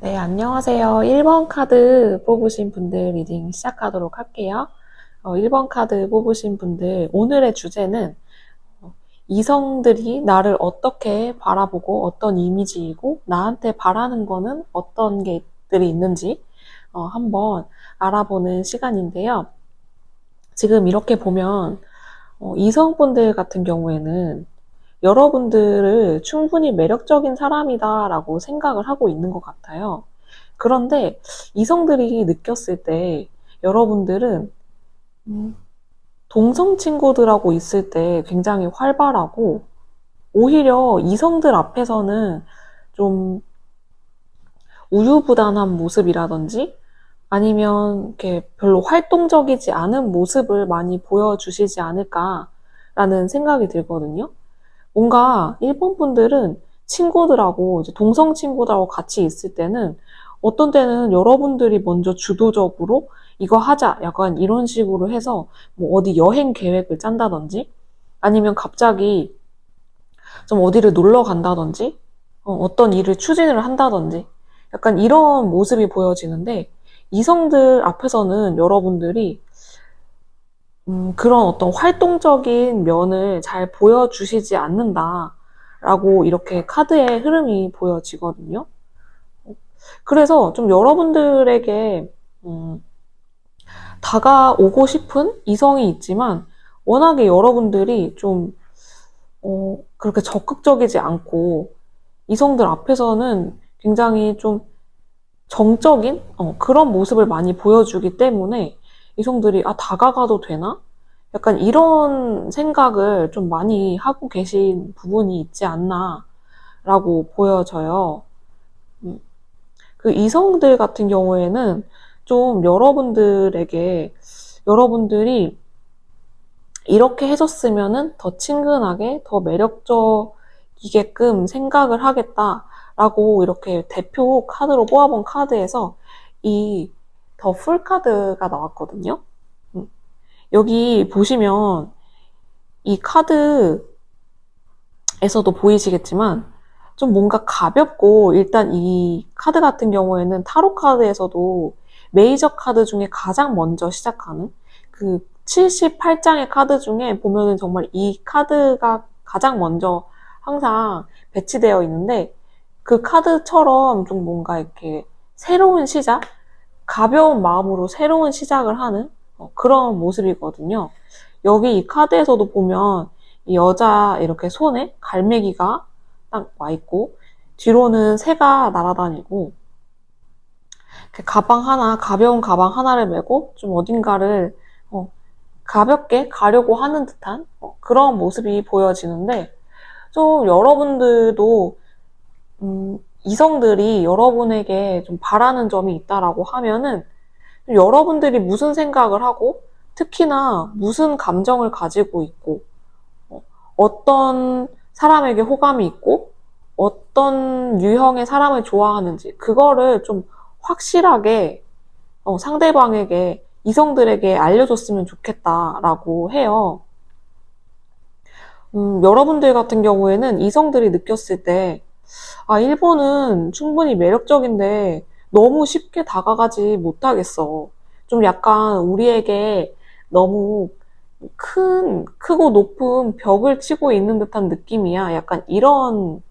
네, 안녕하세요. 1번 카드 뽑으신 분들 리딩 시작하도록 할게요. 1번 카드 뽑으신 분들, 오늘의 주제는 이성들이 나를 어떻게 바라보고 어떤 이미지이고 나한테 바라는 거는 어떤 게들이 있는지 한번 알아보는 시간인데요. 지금 이렇게 보면 이성분들 같은 경우에는 여러분들을 충분히 매력적인 사람이다라고 생각을 하고 있는 것 같아요. 그런데 이성들이 느꼈을 때 여러분들은 음, 동성 친구들하고 있을 때 굉장히 활발하고 오히려 이성들 앞에서는 좀 우유부단한 모습이라든지 아니면 이렇게 별로 활동적이지 않은 모습을 많이 보여주시지 않을까라는 생각이 들거든요. 뭔가 일본 분들은 친구들하고 이제 동성 친구들하고 같이 있을 때는 어떤 때는 여러분들이 먼저 주도적으로 이거 하자 약간 이런 식으로 해서 뭐 어디 여행 계획을 짠다든지 아니면 갑자기 좀 어디를 놀러 간다든지 어떤 일을 추진을 한다든지 약간 이런 모습이 보여지는데 이성들 앞에서는 여러분들이 그런 어떤 활동적인 면을 잘 보여주시지 않는다라고 이렇게 카드의 흐름이 보여지거든요. 그래서 좀 여러분들에게 음, 다가오고 싶은 이성이 있지만 워낙에 여러분들이 좀 그렇게 적극적이지 않고 이성들 앞에서는 굉장히 좀 정적인 그런 모습을 많이 보여주기 때문에 이성들이 다가가도 되나? 약간 이런 생각을 좀 많이 하고 계신 부분이 있지 않나라고 보여져요. 음, 그 이성들 같은 경우에는 좀 여러분들이 이렇게 해줬으면은 더 친근하게, 더 매력적이게끔 생각을 하겠다라고 이렇게 대표 카드로 뽑아본 카드에서 이 더 풀 카드가 나왔거든요. 음, 여기 보시면 이 카드에서도 보이시겠지만 좀 뭔가 가볍고 일단 이 카드 같은 경우에는 타로 카드에서도 메이저 카드 중에 가장 먼저 시작하는 그 78장의 카드 중에 보면은 정말 이 카드가 가장 먼저 항상 배치되어 있는데 그 카드처럼 좀 뭔가 이렇게 새로운 시작? 가벼운 마음으로 새로운 시작을 하는 그런 모습이거든요. 여기 이 카드에서도 보면 이 여자 이렇게 손에 갈매기가 딱 와 있고 뒤로는 새가 날아다니고 가벼운 가방 하나를 메고 좀 어딘가를 어, 가볍게 가려고 하는 듯한 그런 모습이 보여지는데 좀 여러분들도 이성들이 여러분에게 좀 바라는 점이 있다라고 하면은 여러분들이 무슨 생각을 하고 특히나 무슨 감정을 가지고 있고 어, 어떤 사람에게 호감이 있고 어떤 유형의 사람을 좋아하는지 그거를 좀 확실하게 상대방에게 이성들에게 알려줬으면 좋겠다라고 해요. 여러분들 같은 경우에는 이성들이 느꼈을 때 일본은 충분히 매력적인데 너무 쉽게 다가가지 못하겠어. 좀 약간 우리에게 너무 크고 높은 벽을 치고 있는 듯한 느낌이야. 약간 이런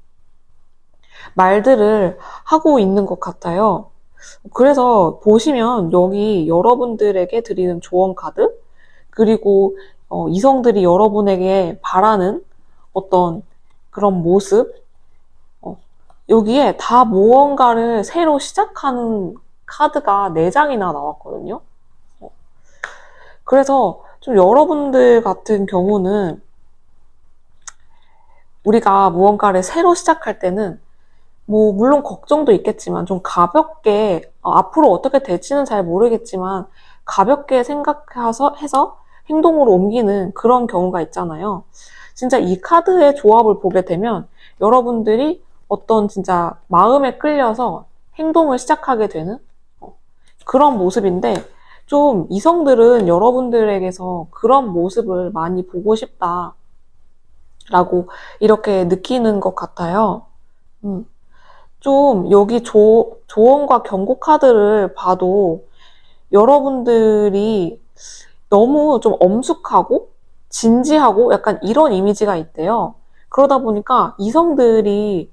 말들을 하고 있는 것 같아요. 그래서 보시면 여기 여러분들에게 드리는 조언 카드, 그리고 이성들이 여러분에게 바라는 어떤 그런 모습, 어, 여기에 다 무언가를 새로 시작하는 카드가 4장이나 나왔거든요. 어, 그래서 좀 여러분들 같은 경우는 우리가 무언가를 새로 시작할 때는 뭐 물론 걱정도 있겠지만 좀 가볍게 앞으로 어떻게 될지는 잘 모르겠지만 가볍게 생각해서 해서 행동으로 옮기는 그런 경우가 있잖아요. 진짜 이 카드의 조합을 보게 되면 여러분들이 어떤 진짜 마음에 끌려서 행동을 시작하게 되는 그런 모습인데 좀 이성들은 여러분들에게서 그런 모습을 많이 보고 싶다라고 이렇게 느끼는 것 같아요. 음. 좀 여기 조언과 경고 카드를 봐도 여러분들이 너무 좀 엄숙하고 진지하고 약간 이런 이미지가 있대요. 그러다 보니까 이성들이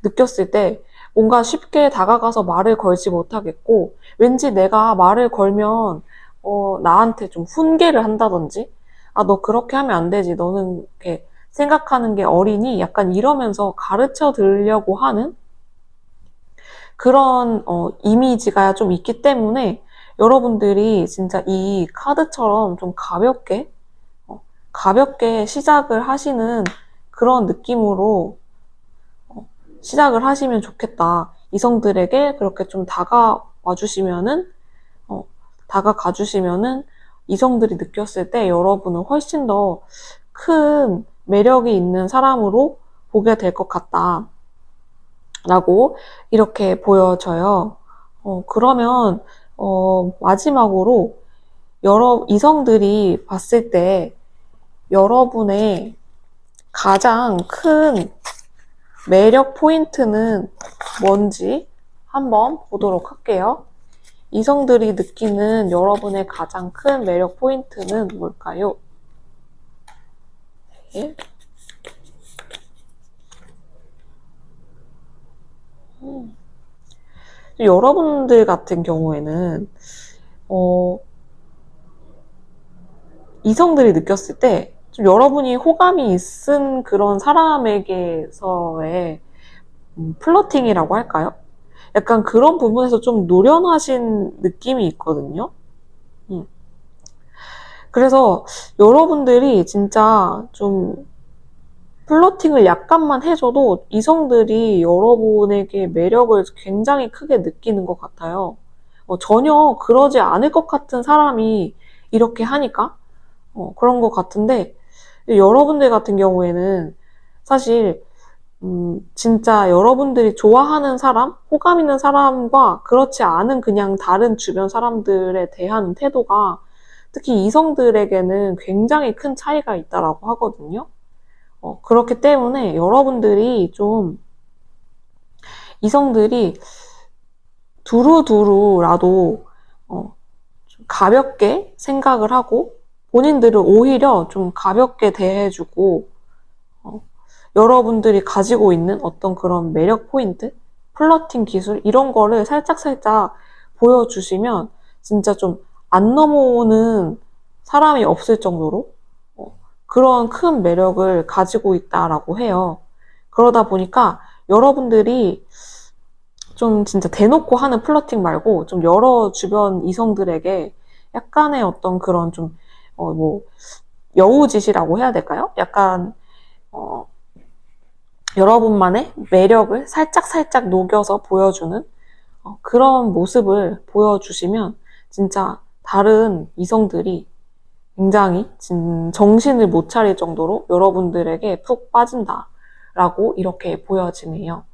느꼈을 때 뭔가 쉽게 다가가서 말을 걸지 못하겠고, 왠지 내가 말을 걸면 나한테 좀 훈계를 한다든지, 아, 너 그렇게 하면 안 되지. 너는 이렇게 생각하는 게 어리니? 약간 이러면서 가르쳐 드리려고 하는 그런 이미지가 좀 있기 때문에 여러분들이 진짜 이 카드처럼 좀 어, 가볍게 시작을 하시는 그런 느낌으로 시작을 하시면 좋겠다. 이성들에게 그렇게 좀 어, 다가가 주시면은 이성들이 느꼈을 때 여러분은 훨씬 더 큰 매력이 있는 사람으로 보게 될 것 같다. 라고 이렇게 보여져요. 그러면, 마지막으로 이성들이 봤을 때 여러분의 가장 큰 매력 포인트는 뭔지 한번 보도록 할게요. 이성들이 느끼는 여러분의 가장 큰 매력 포인트는 뭘까요? 네. 여러분들 같은 경우에는, 어, 이성들이 느꼈을 때, 좀 여러분이 호감이 있은 그런 사람에게서의 플러팅이라고 할까요? 약간 그런 부분에서 좀 노련하신 느낌이 있거든요. 음. 그래서 여러분들이 진짜 좀 플러팅을 약간만 해줘도 이성들이 여러분에게 매력을 굉장히 크게 느끼는 것 같아요. 전혀 그러지 않을 것 같은 사람이 이렇게 하니까 그런 것 같은데, 여러분들 같은 경우에는 사실 진짜 여러분들이 좋아하는 사람, 호감 있는 사람과 그렇지 않은 그냥 다른 주변 사람들에 대한 태도가 특히 이성들에게는 굉장히 큰 차이가 있다라고 하거든요. 그렇기 때문에 여러분들이 좀 이성들이 두루두루라도 좀 가볍게 생각을 하고 본인들을 오히려 좀 가볍게 대해주고 여러분들이 가지고 있는 어떤 그런 매력 포인트, 플러팅 기술 이런 거를 살짝살짝 보여주시면 진짜 좀 안 넘어오는 사람이 없을 정도로 그런 큰 매력을 가지고 있다라고 해요. 그러다 보니까 여러분들이 좀 진짜 대놓고 하는 플러팅 말고 좀 여러 주변 이성들에게 약간의 어떤 그런 좀, 뭐, 여우짓이라고 해야 될까요? 약간, 어, 여러분만의 매력을 살짝살짝 녹여서 보여주는 그런 모습을 보여주시면 진짜 다른 이성들이 굉장히 정신을 못 차릴 정도로 여러분들에게 푹 빠진다라고 이렇게 보여지네요.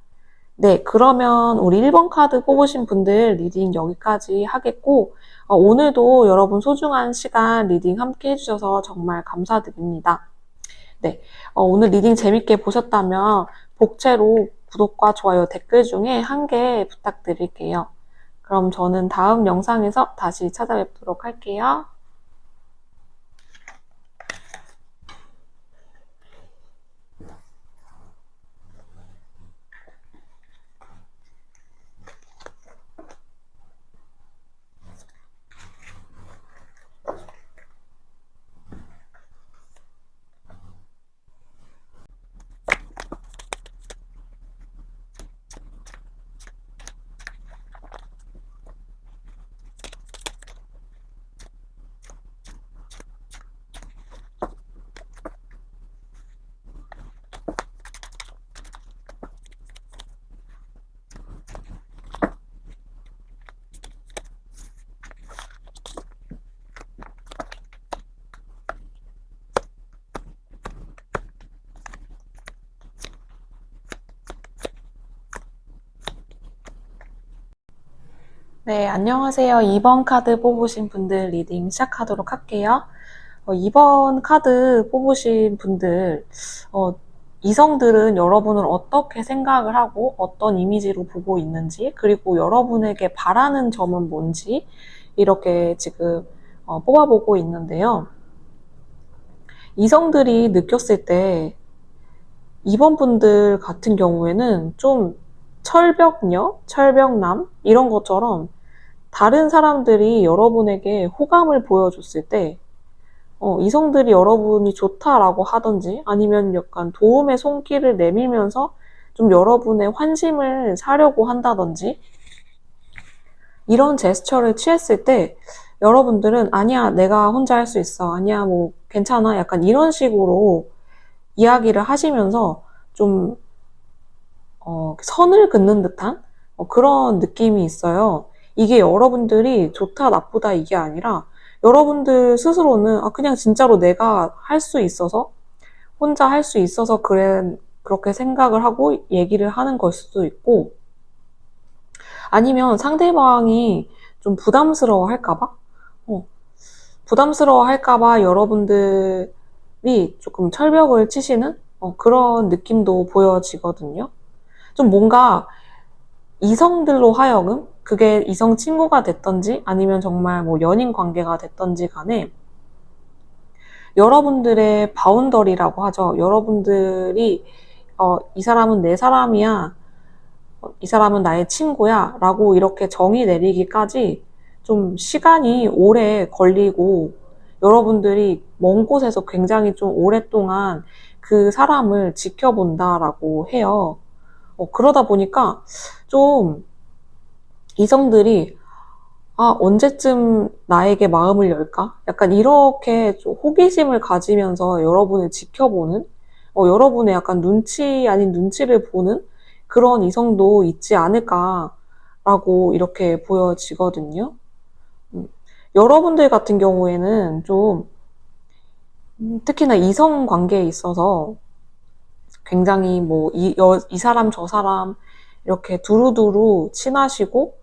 네, 그러면 우리 1번 카드 뽑으신 분들 리딩 여기까지 하겠고, 오늘도 여러분 소중한 시간 리딩 함께 해주셔서 정말 감사드립니다. 네, 오늘 리딩 재밌게 보셨다면 복채로 구독과 좋아요, 댓글 중에 한 개 부탁드릴게요. 그럼 저는 다음 영상에서 다시 찾아뵙도록 할게요. 네, 안녕하세요. 2번 카드 뽑으신 분들 리딩 시작하도록 할게요. 2번 카드 뽑으신 분들, 이성들은 여러분을 어떻게 생각을 하고 어떤 이미지로 보고 있는지, 그리고 여러분에게 바라는 점은 뭔지 이렇게 지금 뽑아보고 있는데요. 이성들이 느꼈을 때 이번 분들 같은 경우에는 좀 철벽녀, 철벽남 이런 것처럼 다른 사람들이 여러분에게 호감을 보여줬을 때 이성들이 여러분이 좋다라고 하든지 아니면 약간 도움의 손길을 내밀면서 좀 여러분의 환심을 사려고 한다든지 이런 제스처를 취했을 때 여러분들은 아니야, 내가 혼자 할 수 있어. 아니야, 뭐 괜찮아. 약간 이런 식으로 이야기를 하시면서 좀 선을 긋는 듯한 그런 느낌이 있어요. 이게 여러분들이 좋다, 나쁘다 이게 아니라 여러분들 스스로는 그냥 진짜로 내가 할 수 있어서 혼자 할 수 있어서 그래 그렇게 생각을 하고 얘기를 하는 걸 수도 있고 아니면 상대방이 좀 부담스러워 할까봐 부담스러워 할까봐 여러분들이 조금 철벽을 치시는 그런 느낌도 보여지거든요. 좀 뭔가 이성들로 하여금 그게 이성 친구가 됐던지 아니면 정말 뭐 연인 관계가 됐던지 간에 여러분들의 바운더리라고 하죠. 여러분들이 이 사람은 내 사람이야, 이 사람은 나의 친구야 라고 이렇게 정의 내리기까지 좀 시간이 오래 걸리고 여러분들이 먼 곳에서 굉장히 좀 오랫동안 그 사람을 지켜본다라고 해요. 그러다 보니까 좀 이성들이 언제쯤 나에게 마음을 열까? 약간 이렇게 좀 호기심을 가지면서 여러분을 지켜보는, 여러분의 약간 눈치 아닌 눈치를 보는 그런 이성도 있지 않을까라고 이렇게 보여지거든요. 음, 여러분들 같은 경우에는 좀, 특히나 이성 관계에 있어서 굉장히 뭐, 이 사람 저 사람 이렇게 두루두루 친하시고,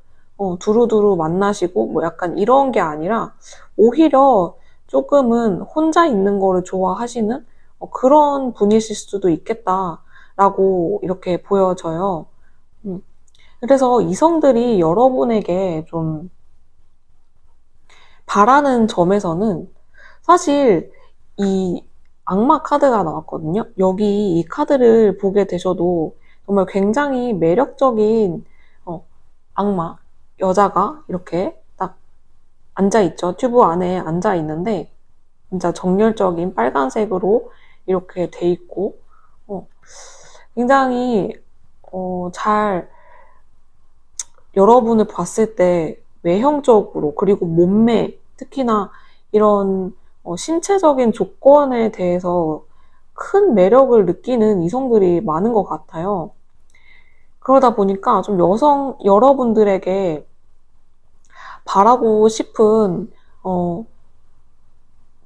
두루두루 만나시고, 뭐 약간 이런 게 아니라, 오히려 조금은 혼자 있는 거를 좋아하시는 그런 분이실 수도 있겠다라고 이렇게 보여져요. 음, 그래서 이성들이 여러분에게 좀 바라는 점에서는 사실 이 악마 카드가 나왔거든요. 여기 이 카드를 보게 되셔도 정말 굉장히 매력적인 악마, 여자가 이렇게 딱 앉아있죠. 튜브 안에 앉아있는데 진짜 정열적인 빨간색으로 이렇게 돼 있고 굉장히 잘 여러분을 봤을 때 외형적으로 그리고 몸매 특히나 이런 신체적인 조건에 대해서 큰 매력을 느끼는 이성들이 많은 것 같아요. 그러다 보니까 좀 여러분들에게 바라고 싶은, 어,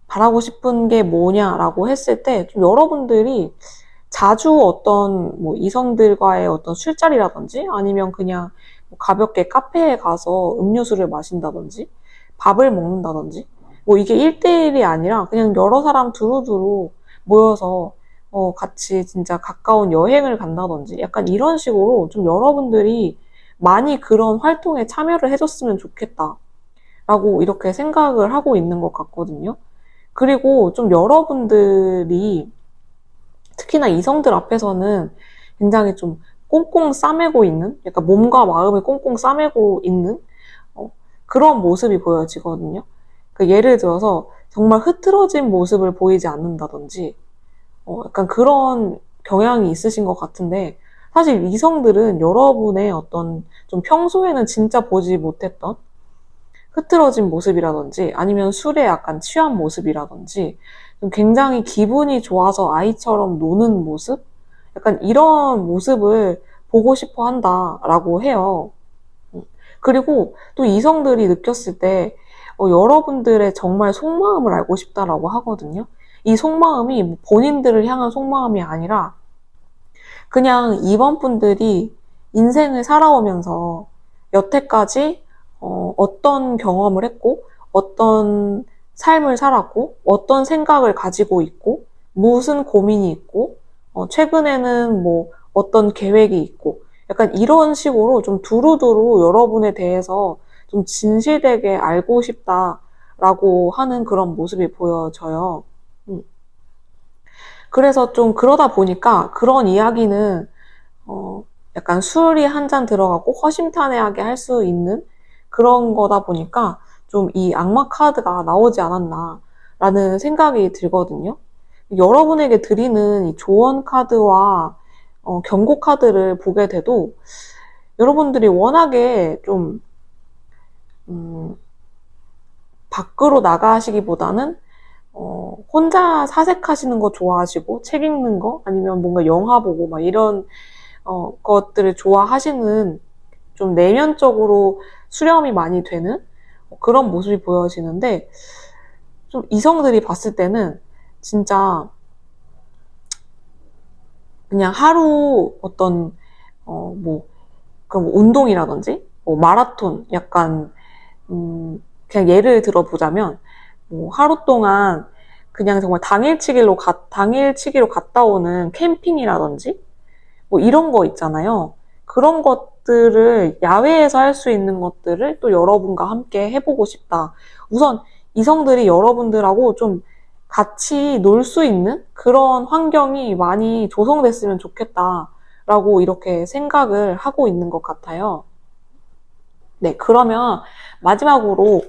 바라고 싶은 게 뭐냐라고 했을 때, 좀 여러분들이 자주 어떤 뭐 이성들과의 어떤 술자리라든지 아니면 그냥 뭐 가볍게 카페에 가서 음료수를 마신다든지 밥을 먹는다든지 뭐 이게 1대1이 아니라 그냥 여러 사람 두루두루 모여서 같이 진짜 가까운 여행을 간다든지 약간 이런 식으로 좀 여러분들이 많이 그런 활동에 참여를 해줬으면 좋겠다라고 이렇게 생각을 하고 있는 것 같거든요. 그리고 좀 여러분들이 특히나 이성들 앞에서는 굉장히 좀 꽁꽁 싸매고 있는, 약간 몸과 마음을 꽁꽁 싸매고 있는 그런 모습이 보여지거든요. 예를 들어서 정말 흐트러진 모습을 보이지 않는다든지, 약간 그런 경향이 있으신 것 같은데, 사실 이성들은 여러분의 어떤 좀 평소에는 진짜 보지 못했던 흐트러진 모습이라든지 아니면 술에 약간 취한 모습이라든지 좀 굉장히 기분이 좋아서 아이처럼 노는 모습? 약간 이런 모습을 보고 싶어 한다라고 해요. 그리고 또 이성들이 느꼈을 때 여러분들의 정말 속마음을 알고 싶다라고 하거든요. 이 속마음이 뭐 본인들을 향한 속마음이 아니라 그냥 이번 분들이 인생을 살아오면서 여태까지 어떤 경험을 했고 어떤 삶을 살았고 어떤 생각을 가지고 있고 무슨 고민이 있고 최근에는 뭐 어떤 계획이 있고 약간 이런 식으로 좀 두루두루 여러분에 대해서 좀 진실되게 알고 싶다라고 하는 그런 모습이 보여져요. 음. 그래서 좀 그러다 보니까 그런 이야기는 어, 약간 술이 한 잔 들어가고 허심탄회하게 할 수 있는 그런 거다 보니까 좀 이 악마 카드가 나오지 않았나라는 생각이 들거든요. 여러분에게 드리는 이 조언 카드와 경고 카드를 보게 돼도 여러분들이 워낙에 좀 음, 밖으로 나가시기보다는 혼자 사색하시는 거 좋아하시고 책 읽는 거 아니면 뭔가 영화 보고 막 이런 것들을 좋아하시는 좀 내면적으로 수렴이 많이 되는 그런 모습이 보여지는데 좀 이성들이 봤을 때는 진짜 그냥 하루 어떤 뭐 그럼 운동이라든지 뭐 마라톤 약간 그냥 예를 들어보자면 뭐 하루 동안 그냥 정말 당일치기로 갔다 오는 캠핑이라든지 뭐 이런 거 있잖아요. 그런 것들을 야외에서 할 수 있는 것들을 또 여러분과 함께 해보고 싶다. 우선 이성들이 여러분들하고 좀 같이 놀 수 있는 그런 환경이 많이 조성됐으면 좋겠다라고 이렇게 생각을 하고 있는 것 같아요. 네, 그러면 마지막으로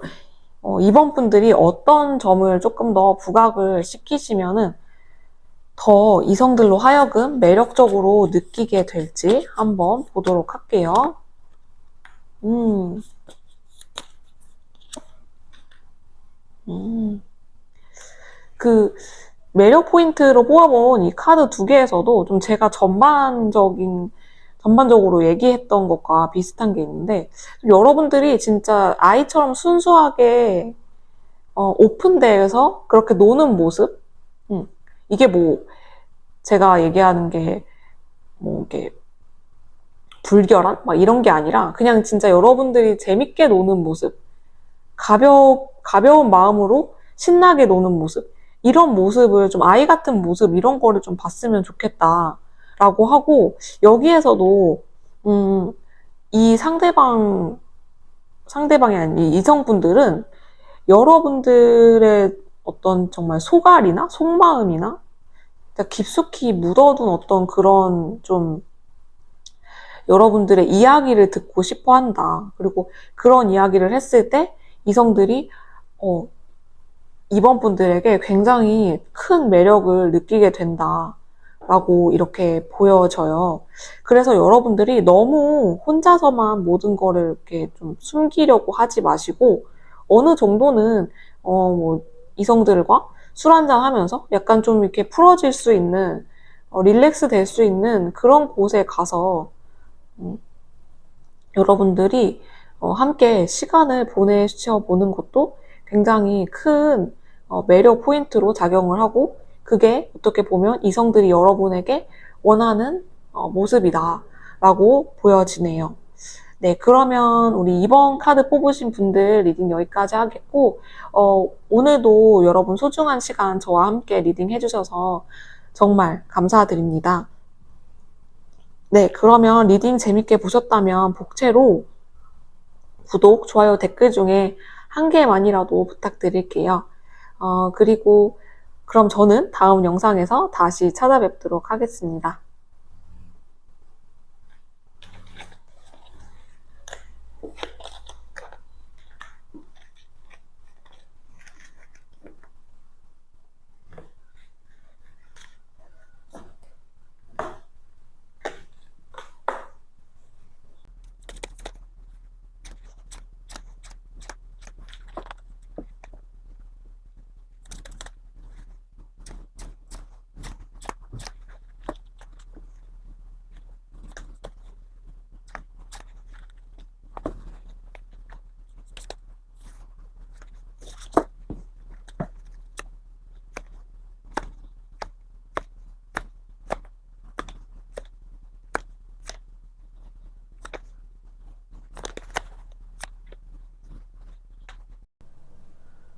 이번 분들이 어떤 점을 조금 더 부각을 시키시면은 더 이성들로 하여금 매력적으로 느끼게 될지 한번 보도록 할게요. 음, 음. 그 매력 포인트로 뽑아본 이 카드 두 개에서도 좀 제가 전반적으로 얘기했던 것과 비슷한 게 있는데, 좀 여러분들이 진짜 아이처럼 순수하게, 오픈되어서 그렇게 노는 모습? 이게 뭐, 제가 얘기하는 게, 뭐, 이게 불결한? 막 이런 게 아니라, 그냥 진짜 여러분들이 재밌게 노는 모습. 가벼운 마음으로 신나게 노는 모습. 이런 모습을 좀 아이 같은 모습, 이런 거를 좀 봤으면 좋겠다라고 하고, 여기에서도, 음, 이 상대방이 아닌 이 이성분들은 여러분들의 어떤 정말 소갈이나 속마음이나 깊숙이 묻어둔 어떤 그런 좀 여러분들의 이야기를 듣고 싶어 한다. 그리고 그런 이야기를 했을 때 이성들이 어, 이번 분들에게 굉장히 큰 매력을 느끼게 된다라고 이렇게 보여져요. 그래서 여러분들이 너무 혼자서만 모든 거를 이렇게 좀 숨기려고 하지 마시고 어느 정도는 뭐 이성들과 술 한잔 하면서 약간 좀 이렇게 풀어질 수 있는 릴렉스 될 수 있는 그런 곳에 가서 음, 여러분들이 함께 시간을 보내셔 보는 것도 굉장히 큰 매력 포인트로 작용을 하고 그게 어떻게 보면 이성들이 여러분에게 원하는 모습이다라고 보여지네요. 네, 그러면 우리 이번 카드 뽑으신 분들 리딩 여기까지 하겠고, 오늘도 여러분 소중한 시간 저와 함께 리딩 해주셔서 정말 감사드립니다. 네, 그러면 리딩 재밌게 보셨다면 복채로 구독, 좋아요, 댓글 중에 한 개만이라도 부탁드릴게요. 그리고 그럼 저는 다음 영상에서 다시 찾아뵙도록 하겠습니다.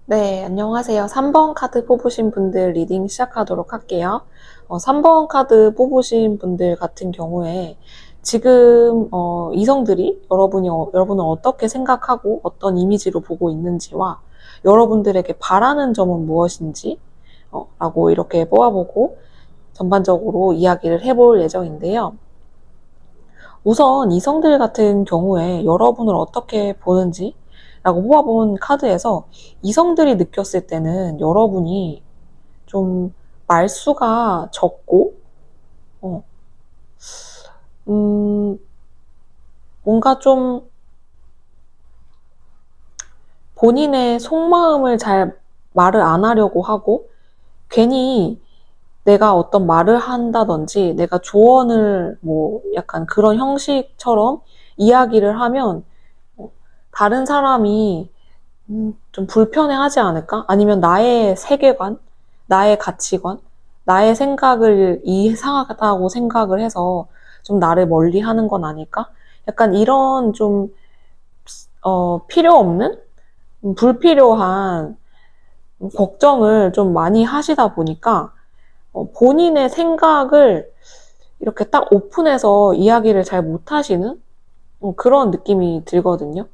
네, 안녕하세요. 3번 카드 뽑으신 분들 리딩 시작하도록 할게요. 3번 카드 뽑으신 분들 같은 경우에 지금 이성들이 여러분을 어떻게 생각하고 어떤 이미지로 보고 있는지와 여러분들에게 바라는 점은 무엇인지 라고 이렇게 뽑아보고 전반적으로 이야기를 해볼 예정인데요. 우선 이성들 같은 경우에 여러분을 어떻게 보는지 라고 뽑아본 카드에서 이성들이 느꼈을 때는 여러분이 좀 말수가 적고, 어, 음, 뭔가 좀 본인의 속마음을 잘 말을 안 하려고 하고, 괜히 내가 어떤 말을 한다든지, 내가 조언을 뭐 약간 그런 형식처럼 이야기를 하면, 다른 사람이 좀 불편해하지 않을까? 아니면 나의 세계관, 나의 가치관, 나의 생각을 이상하다고 생각을 해서 좀 나를 멀리 하는 건 아닐까? 약간 이런 좀, 필요 없는? 불필요한 걱정을 좀 많이 하시다 보니까 본인의 생각을 이렇게 딱 오픈해서 이야기를 잘 못하시는 그런 느낌이 들거든요.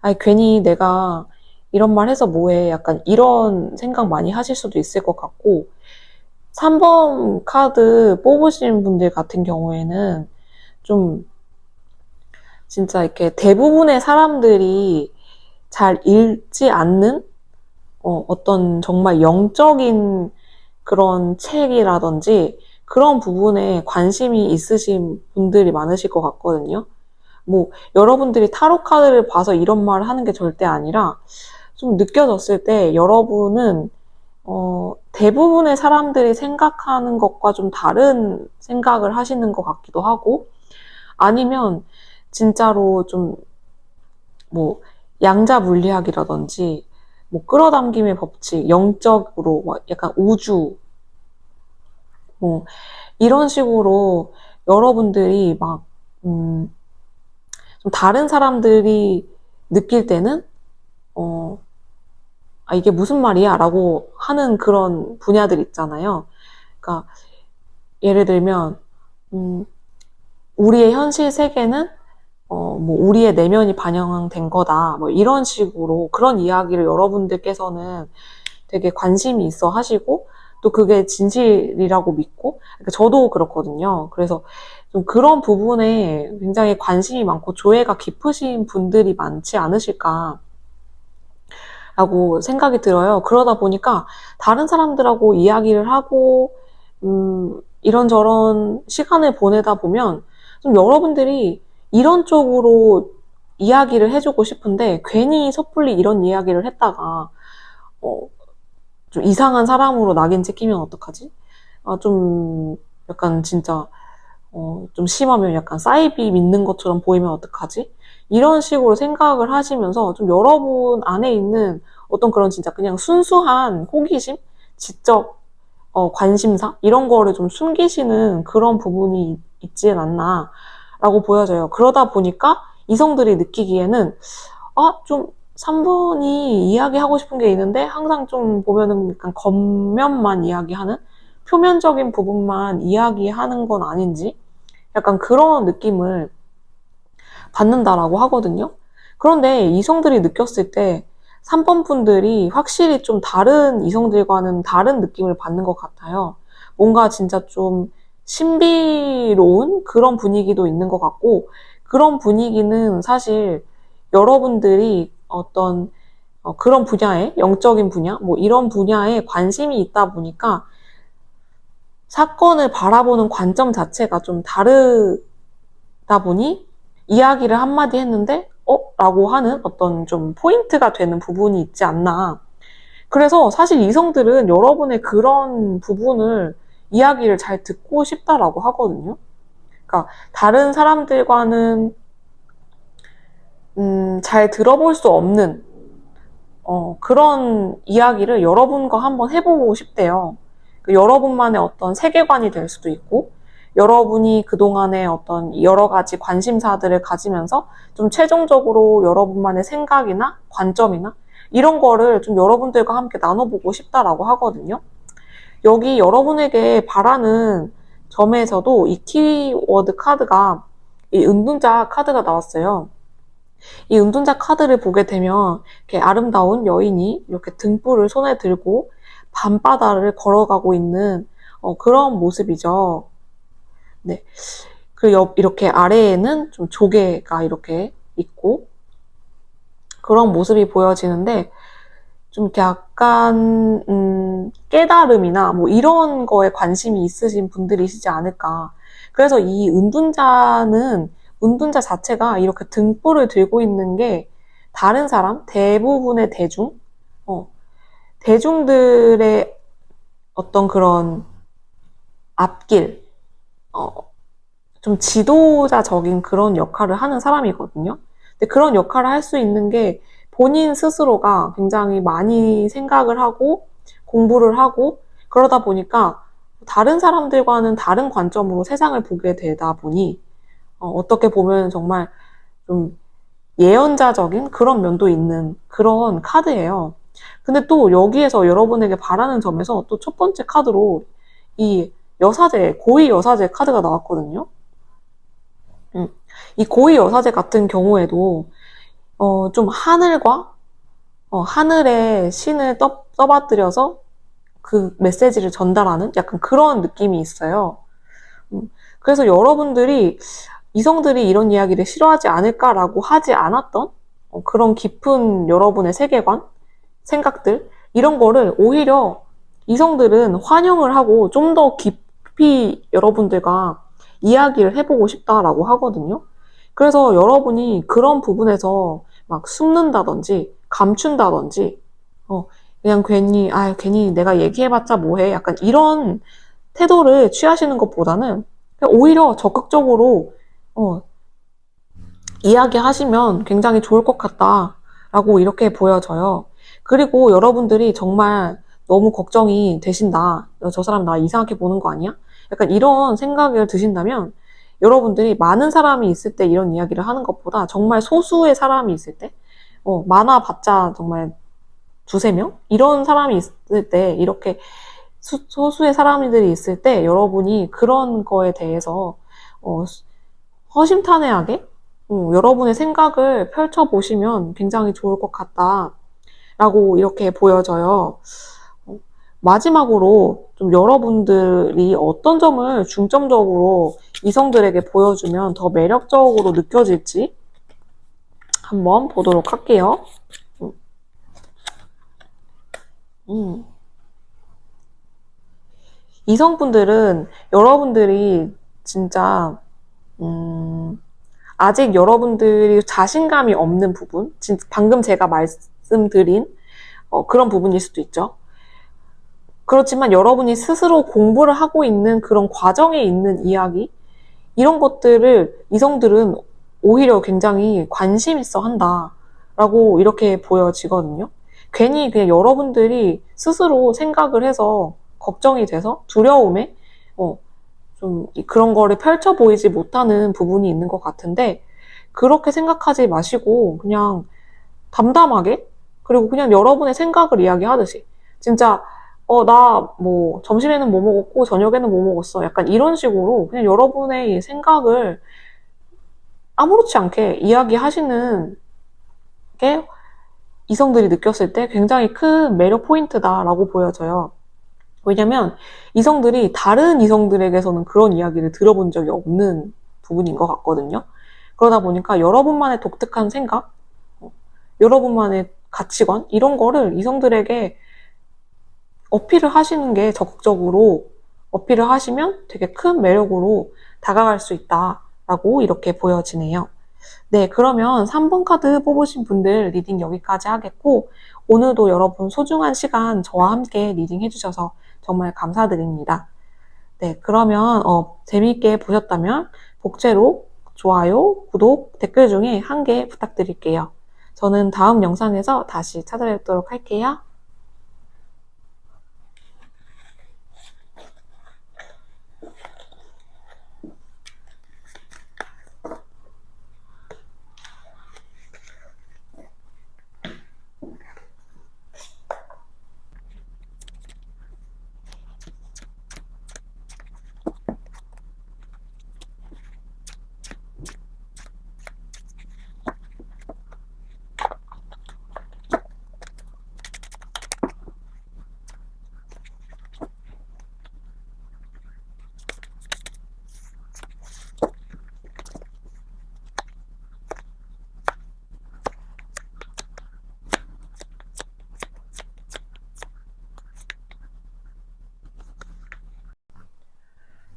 아니, 괜히 내가 이런 말 해서 뭐해. 약간 이런 생각 많이 하실 수도 있을 것 같고, 3번 카드 뽑으신 분들 같은 경우에는 좀 진짜 이렇게 대부분의 사람들이 잘 읽지 않는 어떤 정말 영적인 그런 책이라든지 그런 부분에 관심이 있으신 분들이 많으실 것 같거든요. 뭐 여러분들이 타로 카드를 봐서 이런 말을 하는 게 절대 아니라 좀 느껴졌을 때 여러분은 대부분의 사람들이 생각하는 것과 좀 다른 생각을 하시는 것 같기도 하고 아니면 진짜로 좀 뭐 양자 물리학이라든지 뭐 끌어당김의 법칙, 영적으로 뭐 약간 우주 뭐 이런 식으로 여러분들이 막 좀 다른 사람들이 느낄 때는 이게 무슨 말이야? 라고 하는 그런 분야들 있잖아요. 그러니까 예를 들면 우리의 현실 세계는 뭐 우리의 내면이 반영된 거다. 뭐 이런 식으로 그런 이야기를 여러분들께서는 되게 관심이 있어 하시고 또 그게 진실이라고 믿고 그러니까 저도 그렇거든요. 그래서 좀 그런 부분에 굉장히 관심이 많고 조예가 깊으신 분들이 많지 않으실까 라고 생각이 들어요. 그러다 보니까 다른 사람들하고 이야기를 하고 이런저런 시간을 보내다 보면 좀 여러분들이 이런 쪽으로 이야기를 해주고 싶은데 괜히 섣불리 이런 이야기를 했다가 좀 이상한 사람으로 낙인 찍히면 어떡하지? 좀 약간 진짜 좀 심하면 약간 사이비 믿는 것처럼 보이면 어떡하지? 이런 식으로 생각을 하시면서 좀 여러분 안에 있는 어떤 그런 진짜 그냥 순수한 호기심, 지적 관심사 이런 거를 좀 숨기시는 그런 부분이 있지 않나라고 보여져요. 그러다 보니까 이성들이 느끼기에는 좀 3번이 이야기하고 싶은 게 있는데 항상 좀 보면은 약간 겉면만 이야기하는 표면적인 부분만 이야기하는 건 아닌지 약간 그런 느낌을 받는다라고 하거든요. 그런데 이성들이 느꼈을 때 3번 분들이 확실히 좀 다른 이성들과는 다른 느낌을 받는 것 같아요. 뭔가 진짜 좀 신비로운 그런 분위기도 있는 것 같고 그런 분위기는 사실 여러분들이 어떤 그런 분야에 영적인 분야 뭐 이런 분야에 관심이 있다 보니까 사건을 바라보는 관점 자체가 좀 다르다 보니 이야기를 한마디 했는데 라고 하는 어떤 좀 포인트가 되는 부분이 있지 않나. 그래서 사실 이성들은 여러분의 그런 부분을 이야기를 잘 듣고 싶다라고 하거든요. 그러니까 다른 사람들과는 잘 들어볼 수 없는 그런 이야기를 여러분과 한번 해보고 싶대요. 여러분만의 어떤 세계관이 될 수도 있고 여러분이 그동안의 어떤 여러 가지 관심사들을 가지면서 좀 최종적으로 여러분만의 생각이나 관점이나 이런 거를 좀 여러분들과 함께 나눠보고 싶다라고 하거든요. 여기 여러분에게 바라는 점에서도 이 키워드 카드가 이 은둔자 카드가 나왔어요. 이 은둔자 카드를 보게 되면 이렇게 아름다운 여인이 이렇게 등불을 손에 들고 밤바다를 걸어가고 있는 그런 모습이죠. 네. 그리고 이렇게 아래에는 좀 조개가 이렇게 있고 그런 모습이 보여지는데 좀 이렇게 약간 깨달음이나 뭐 이런 거에 관심이 있으신 분들이시지 않을까. 그래서 이 은둔자 자체가 이렇게 등불을 들고 있는 게 다른 사람, 대부분의 대중들의 어떤 그런 앞길, 어, 좀 지도자적인 그런 역할을 하는 사람이거든요. 근데 그런 역할을 할 수 있는 게 본인 스스로가 굉장히 많이 생각을 하고 공부를 하고 그러다 보니까 다른 사람들과는 다른 관점으로 세상을 보게 되다 보니 어떻게 보면 정말 좀 예언자적인 그런 면도 있는 그런 카드예요. 근데 또 여기에서 여러분에게 바라는 점에서 또 첫 번째 카드로 이 여사제, 고위 여사제 카드가 나왔거든요. 이 고위 여사제 같은 경우에도 좀 하늘의 신을 떠받들여서 그 메시지를 전달하는 약간 그런 느낌이 있어요. 그래서 여러분들이 이성들이 이런 이야기를 싫어하지 않을까라고 하지 않았던 그런 깊은 여러분의 세계관, 생각들 이런 거를 오히려 이성들은 환영을 하고 좀 더 깊이 여러분들과 이야기를 해보고 싶다라고 하거든요. 그래서 여러분이 그런 부분에서 막 숨는다든지 감춘다든지 그냥 괜히 내가 얘기해봤자 뭐해 약간 이런 태도를 취하시는 것보다는 오히려 적극적으로 어, 이야기하시면 굉장히 좋을 것 같다라고 이렇게 보여져요. 그리고 여러분들이 정말 너무 걱정이 되신다. 저 사람 나 이상하게 보는 거 아니야? 약간 이런 생각을 드신다면 여러분들이 많은 사람이 있을 때 이런 이야기를 하는 것보다 정말 소수의 사람이 있을 때, 많아봤자 정말 두세 명? 이런 사람이 있을 때, 이렇게 소수의 사람들이 있을 때 여러분이 그런 거에 대해서 허심탄회하게 여러분의 생각을 펼쳐보시면 굉장히 좋을 것 같다라고 이렇게 보여져요. 마지막으로 좀 여러분들이 어떤 점을 중점적으로 이성들에게 보여주면 더 매력적으로 느껴질지 한번 보도록 할게요. 음. 이성분들은 여러분들이 진짜 아직 여러분들이 자신감이 없는 부분, 방금 제가 말씀드린 그런 부분일 수도 있죠. 그렇지만 여러분이 스스로 공부를 하고 있는 그런 과정에 있는 이야기, 이런 것들을 이성들은 오히려 굉장히 관심 있어 한다라고 이렇게 보여지거든요. 괜히 그냥 여러분들이 스스로 생각을 해서 걱정이 돼서 두려움에 좀 그런 거를 펼쳐 보이지 못하는 부분이 있는 것 같은데 그렇게 생각하지 마시고 그냥 담담하게 그리고 그냥 여러분의 생각을 이야기하듯이 진짜 나 뭐 점심에는 뭐 먹었고 저녁에는 뭐 먹었어 약간 이런 식으로 그냥 여러분의 생각을 아무렇지 않게 이야기하시는 게 이성들이 느꼈을 때 굉장히 큰 매력 포인트다라고 보여져요. 왜냐면 이성들이 다른 이성들에게서는 그런 이야기를 들어본 적이 없는 부분인 것 같거든요. 그러다 보니까 여러분만의 독특한 생각, 여러분만의 가치관, 이런 거를 이성들에게 어필을 하시는 게 적극적으로 어필을 하시면 되게 큰 매력으로 다가갈 수 있다라고 이렇게 보여지네요. 네, 그러면 3번 카드 뽑으신 분들 리딩 여기까지 하겠고, 오늘도 여러분 소중한 시간 저와 함께 리딩 해주셔서 정말 감사드립니다. 네, 그러면 재미있게 보셨다면 복제로 좋아요, 구독, 댓글 중에 한 개 부탁드릴게요. 저는 다음 영상에서 다시 찾아뵙도록 할게요.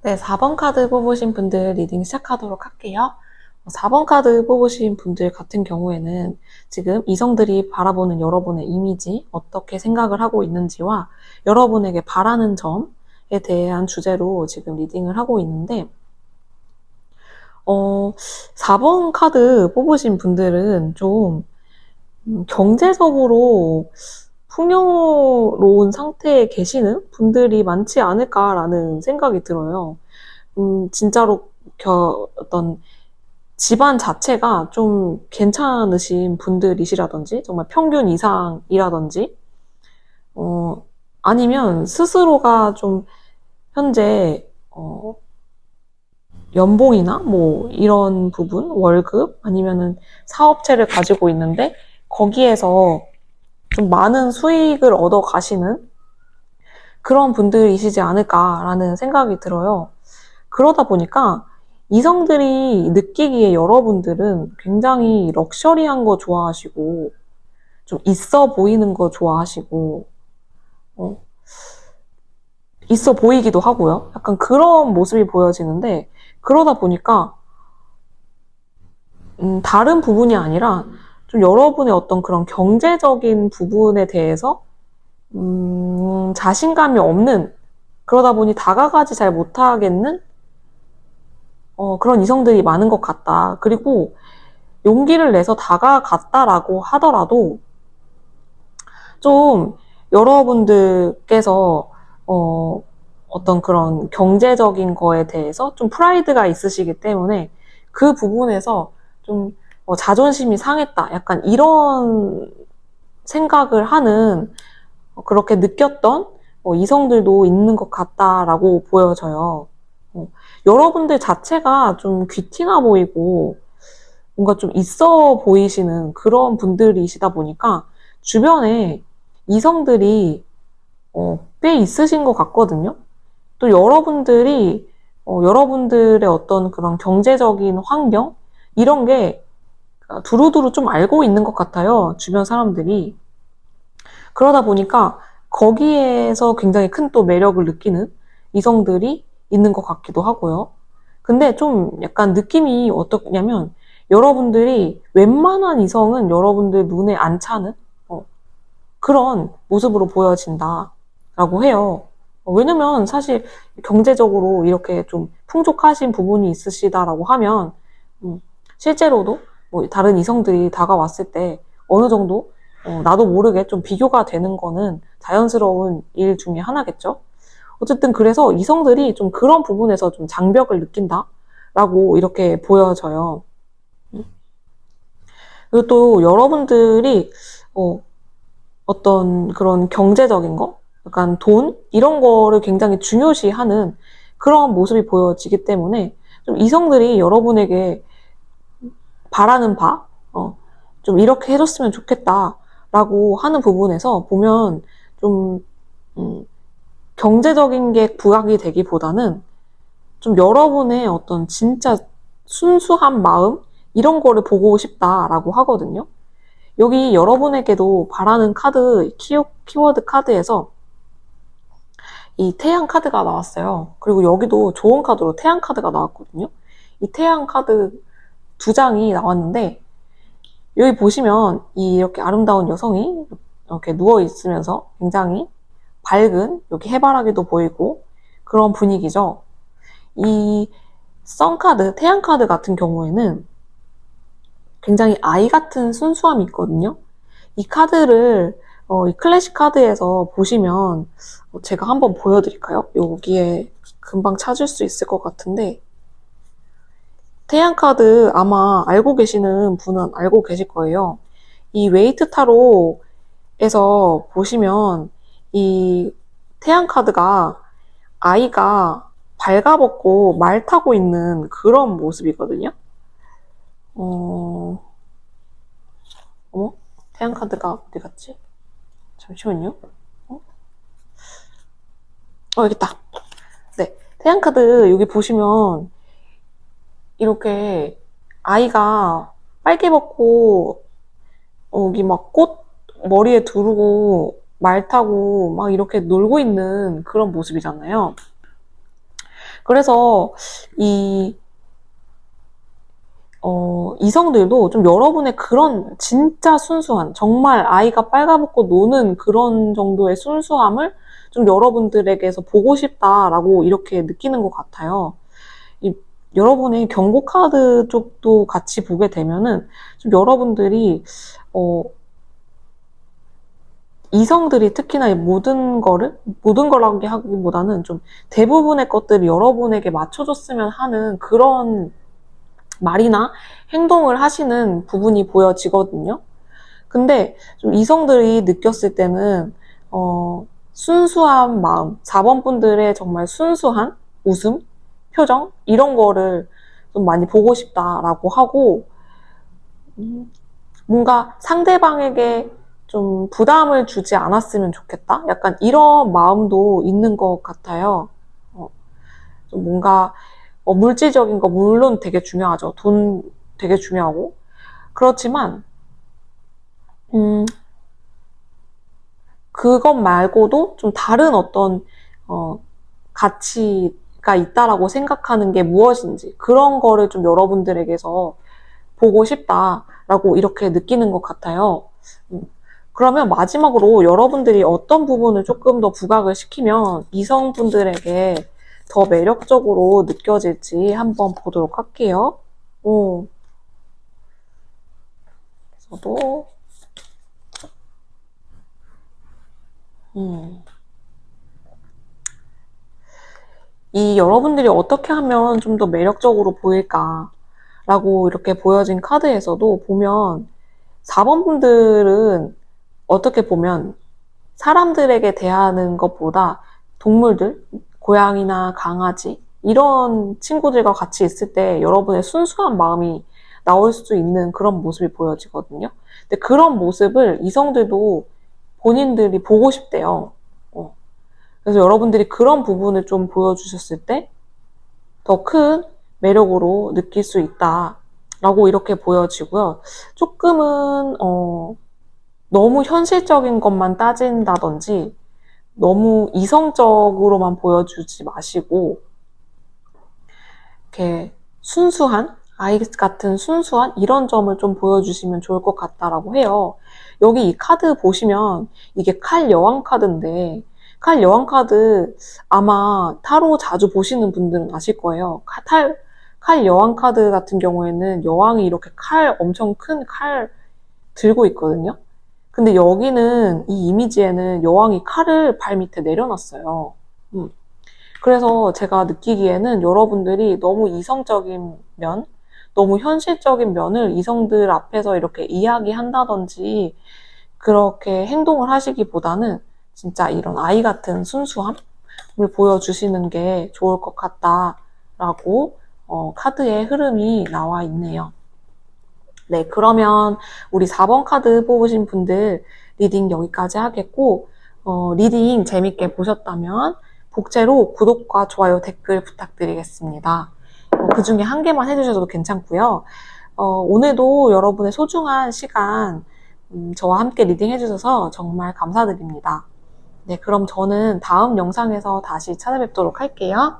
네, 4번 카드 뽑으신 분들 리딩 시작하도록 할게요. 4번 카드 뽑으신 분들 같은 경우에는 지금 이성들이 바라보는 여러분의 이미지, 어떻게 생각을 하고 있는지와 여러분에게 바라는 점에 대한 주제로 지금 리딩을 하고 있는데, 4번 카드 뽑으신 분들은 좀 경제적으로 풍요로운 상태에 계시는 분들이 많지 않을까라는 생각이 들어요. 진짜로 어떤 집안 자체가 좀 괜찮으신 분들이시라든지, 정말 평균 이상이라든지, 아니면 스스로가 좀 현재, 연봉이나 뭐 이런 부분, 월급, 아니면은 사업체를 가지고 있는데, 거기에서 좀 많은 수익을 얻어 가시는 그런 분들이시지 않을까라는 생각이 들어요. 그러다 보니까 이성들이 느끼기에 여러분들은 굉장히 럭셔리한 거 좋아하시고, 좀 있어 보이는 거 좋아하시고, 어, 있어 보이기도 하고요. 약간 그런 모습이 보여지는데, 그러다 보니까, 다른 부분이 아니라, 좀 여러분의 어떤 그런 경제적인 부분에 대해서, 자신감이 없는, 그러다 보니 다가가지 잘 못하겠는, 그런 이성들이 많은 것 같다. 그리고 용기를 내서 다가갔다라고 하더라도, 좀 여러분들께서 어떤 그런 경제적인 거에 대해서 좀 프라이드가 있으시기 때문에 그 부분에서 좀 자존심이 상했다. 약간 이런 생각을 하는 그렇게 느꼈던 이성들도 있는 것 같다라고 보여져요. 여러분들 자체가 좀 귀티나 보이고 뭔가 좀 있어 보이시는 그런 분들이시다 보니까 주변에 이성들이 꽤 있으신 것 같거든요. 또 여러분들이 여러분들의 어떤 그런 경제적인 환경 이런 게 두루두루 좀 알고 있는 것 같아요. 주변 사람들이. 그러다 보니까 거기에서 굉장히 큰 또 매력을 느끼는 이성들이 있는 것 같기도 하고요. 근데 좀 약간 느낌이 어떻냐면 여러분들이 웬만한 이성은 여러분들 눈에 안 차는 그런 모습으로 보여진다라고 해요. 왜냐면 사실 경제적으로 이렇게 좀 풍족하신 부분이 있으시다라고 하면 실제로도 뭐 다른 이성들이 다가왔을 때 어느 정도 나도 모르게 좀 비교가 되는 거는 자연스러운 일 중에 하나겠죠. 어쨌든 그래서 이성들이 좀 그런 부분에서 좀 장벽을 느낀다라고 이렇게 보여져요. 그리고 또 여러분들이 어떤 그런 경제적인 거, 약간 돈 이런 거를 굉장히 중요시하는 그런 모습이 보여지기 때문에 좀 이성들이 여러분에게 바라는 바, 좀 이렇게 해줬으면 좋겠다라고 하는 부분에서 보면 좀 경제적인 게 부각이 되기보다는 좀 여러분의 어떤 진짜 순수한 마음 이런 거를 보고 싶다라고 하거든요. 여기 여러분에게도 바라는 카드, 키워드 카드에서 이 태양 카드가 나왔어요. 그리고 여기도 좋은 카드로 태양 카드가 나왔거든요. 이 태양 카드 두 장이 나왔는데 여기 보시면 이렇게 아름다운 여성이 이렇게 누워 있으면서 굉장히 밝은 여기 해바라기도 보이고 그런 분위기죠. 이 선카드, 태양 카드 같은 경우에는 굉장히 아이 같은 순수함이 있거든요. 이 카드를 이 클래식 카드에서 보시면 제가 한번 보여드릴까요? 여기에 금방 찾을 수 있을 것 같은데 태양 카드 아마 알고 계시는 분은 알고 계실 거예요. 이 웨이트 타로에서 보시면 이 태양 카드가 아이가 발가벗고 말 타고 있는 그런 모습이거든요. 어머? 태양 카드가 어디 갔지? 잠시만요. 여기 있다. 네. 태양 카드 여기 보시면 이렇게 아이가 빨개 벗고 여기 막 꽃 머리에 두르고 말 타고 막 이렇게 놀고 있는 그런 모습이잖아요. 그래서 이 이성들도 좀 여러분의 그런 진짜 순수한, 정말 아이가 빨가벗고 노는 그런 정도의 순수함을 좀 여러분들에게서 보고 싶다라고 이렇게 느끼는 것 같아요. 이, 여러분의 경고 카드 쪽도 같이 보게 되면은 좀 여러분들이, 이성들이 특히나 이 모든 거라고 하기보다는 좀 대부분의 것들을 여러분에게 맞춰줬으면 하는 그런 말이나 행동을 하시는 부분이 보여지거든요. 근데 좀 이성들이 느꼈을 때는 순수한 마음, 4번 분들의 정말 순수한 웃음, 표정 이런 거를 좀 많이 보고 싶다라고 하고 뭔가 상대방에게 좀 부담을 주지 않았으면 좋겠다? 약간 이런 마음도 있는 것 같아요. 좀 뭔가 물질적인 거 물론 되게 중요하죠. 돈 되게 중요하고 그렇지만 그것 말고도 좀 다른 어떤 가치가 있다라고 생각하는 게 무엇인지 그런 거를 좀 여러분들에게서 보고 싶다라고 이렇게 느끼는 것 같아요. 그러면 마지막으로 여러분들이 어떤 부분을 조금 더 부각을 시키면 이성분들에게 더 매력적으로 느껴질지 한번 보도록 할게요. 저도 이 여러분들이 어떻게 하면 좀 더 매력적으로 보일까라고 이렇게 보여진 카드에서도 보면 4번 분들은 어떻게 보면 사람들에게 대하는 것보다 동물들, 고양이나 강아지 이런 친구들과 같이 있을 때 여러분의 순수한 마음이 나올 수 있는 그런 모습이 보여지거든요. 근데 그런 모습을 이성들도 본인들이 보고 싶대요. 그래서 여러분들이 그런 부분을 좀 보여주셨을 때 더 큰 매력으로 느낄 수 있다라고 이렇게 보여지고요. 조금은 너무 현실적인 것만 따진다든지 너무 이성적으로만 보여주지 마시고 이렇게 순수한 아이 같은 순수한 이런 점을 좀 보여주시면 좋을 것 같다라고 해요. 여기 이 카드 보시면 이게 칼 여왕 카드인데 칼 여왕 카드 아마 타로 자주 보시는 분들은 아실 거예요. 칼 여왕 카드 같은 경우에는 여왕이 이렇게 엄청 큰 칼 들고 있거든요. 근데 여기는 이 이미지에는 여왕이 칼을 발 밑에 내려놨어요. 그래서 제가 느끼기에는 여러분들이 너무 이성적인 면, 너무 현실적인 면을 이성들 앞에서 이렇게 이야기한다든지 그렇게 행동을 하시기보다는 진짜 이런 아이 같은 순수함을 보여주시는 게 좋을 것 같다라고 카드의 흐름이 나와 있네요. 네, 그러면 우리 4번 카드 뽑으신 분들 리딩 여기까지 하겠고, 리딩 재밌게 보셨다면 복제로 구독과 좋아요, 댓글 부탁드리겠습니다. 그 중에 한 개만 해주셔도 괜찮고요. 오늘도 여러분의 소중한 시간 저와 함께 리딩 해주셔서 정말 감사드립니다. 네, 그럼 저는 다음 영상에서 다시 찾아뵙도록 할게요.